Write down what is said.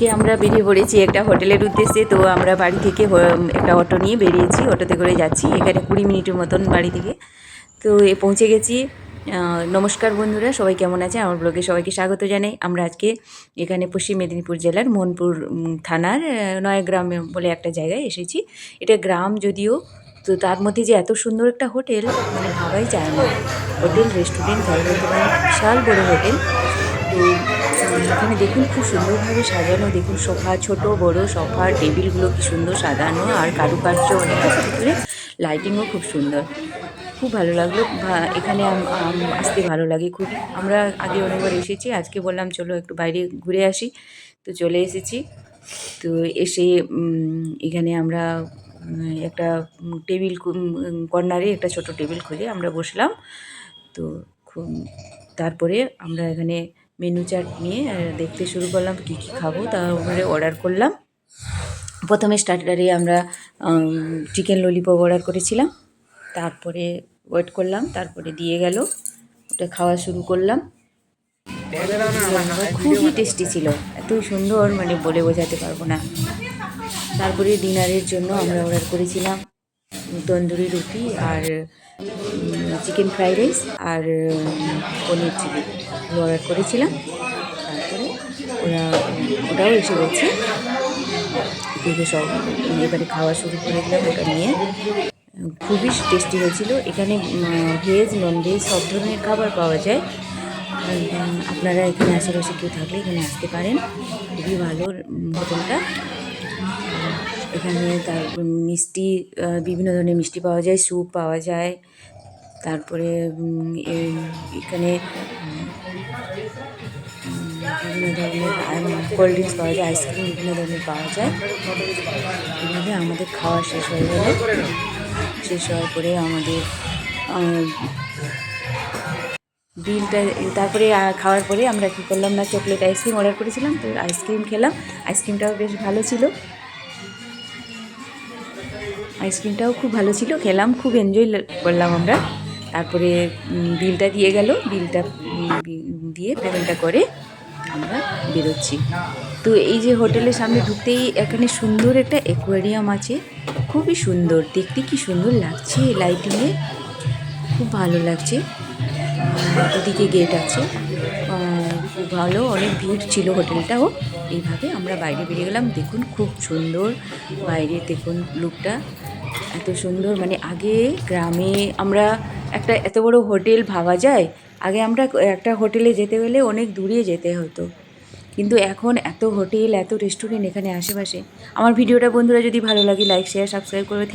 আজকে আমরা বেরিয়ে পড়েছি একটা হোটেলের উদ্দেশ্যে। তো আমরা বাড়ি থেকে একটা অটো নিয়ে বেরিয়েছি, অটোতে করে যাচ্ছি এখানে 20 মিনিটের মতন বাড়ি থেকে। তো পৌঁছে গেছি। নমস্কার বন্ধুরা, সবাই কেমন আছে? আমার ব্লগে সবাইকে স্বাগত জানাই। আমরা আজকে এখানে পশ্চিম মেদিনীপুর জেলার মোহনপুর থানার নয়াগ্রাম বলে একটা জায়গায় এসেছি। এটা গ্রাম যদিও, তো তার মধ্যে যে এত সুন্দর একটা হোটেল মানে ভাবাই যায় না। হোটেল রেস্টুরেন্ট যাই বলতে পারেন, বিশাল বড় হোটেল। তো এখানে দেখুন খুব সুন্দরভাবে সাজানো, দেখুন সোফা, ছোট বড় সোফা, টেবিলগুলো কি সুন্দর সাজানো, আর কারুকার্য অনেক কিছু ভিতরে, লাইটিংও খুব সুন্দর। খুব ভালো লাগলো। এখানে আসতে ভালো লাগে খুব। আমরা আগে অনেকবার এসেছি, আজকে বললাম চলো একটু বাইরে ঘুরে আসি, তো চলে এসেছি। তো এসে এখানে আমরা একটা টেবিল কর্নারে একটা ছোট টেবিল খুঁজে আমরা বসলাম। তো তারপরে আমরা এখানে মেনু চার্ট নিয়ে দেখতে শুরু করলাম কী কী খাবো, তারপরে অর্ডার করলাম। প্রথমে স্টার্টারে আমরা চিকেন ললিপপ অর্ডার করেছিলাম, তারপরে ওয়েট করলাম, তারপরে দিয়ে গেল, ওটা খাওয়া শুরু করলাম। খুবই টেস্টি ছিল, এত সুন্দর মানে বলে বোঝাতে পারবো না। তারপরে ডিনারের জন্য আমরা অর্ডার করেছিলাম তন্দুরি রুটি আর চিকেন ফ্রাইড রাইস আর পনির চিলি অর্ডার করেছিলাম। তারপরে ওটাও এসে গেছে, দেখে সব এবারে খাওয়া শুরু করে দিলাম ওটা নিয়ে। খুবই টেস্টি হয়েছিল। এখানে ভেজ নন ভেজ সব ধরনের খাবার পাওয়া যায়। আপনারা এখানে আশেপাশে কেউ থাকলে এখানে আসতে পারেন, খুবই ভালো হোটেলটা। এখানে তার মিষ্টি, বিভিন্ন ধরনের মিষ্টি পাওয়া যায়, স্যুপ পাওয়া যায়, তারপরে এখানে বিভিন্ন ধরনের কোল্ড ড্রিঙ্কস পাওয়া যায়, আইসক্রিম বিভিন্ন ধরনের পাওয়া যায়। এভাবে আমাদের খাওয়া শেষ হয়ে গেল। শেষ হওয়ার পরে আমাদের বিলটা, তারপরে খাওয়ার পরে আমরা কী করলাম না, চকলেট আইসক্রিম অর্ডার করেছিলাম, তো আইসক্রিম খেলাম। আইসক্রিমটাও বেশ ভালো ছিল, আইসক্রিমটাও খুব ভালো ছিল, খেলাম, খুব এনজয় করলাম আমরা। তারপরে বিলটা দিয়ে গেল, বিলটা দিয়ে পেমেন্টটা করে আমরা বেরোচ্ছি। তো এই যে হোটেলের সামনে ঢুকতেই এখানে সুন্দর একটা অ্যাকোয়ারিয়াম আছে, খুবই সুন্দর দেখতে, কি সুন্দর লাগছে লাইটিংয়ে, খুব ভালো লাগছে। ওদিকে গেট আছে, খুব ভালো, অনেক ভিড় ছিল হোটেলটাও। এইভাবে আমরা বাইরে বেরিয়ে গেলাম। দেখুন খুব সুন্দর বাইরে, দেখুন লুকটা এত সুন্দর। মানে আগে গ্রামে আমরা একটা এত বড় হোটেল ভাবা যায়, আগে আমরা একটা হোটেলে যেতে গেলে অনেক দূরে যেতে হতো, কিন্তু এখন এত হোটেল এত রেস্টুরেন্ট এখানে আশেপাশে। আমার ভিডিওটা বন্ধুরা যদি ভালো লাগে লাইক শেয়ার সাবস্ক্রাইব করবে।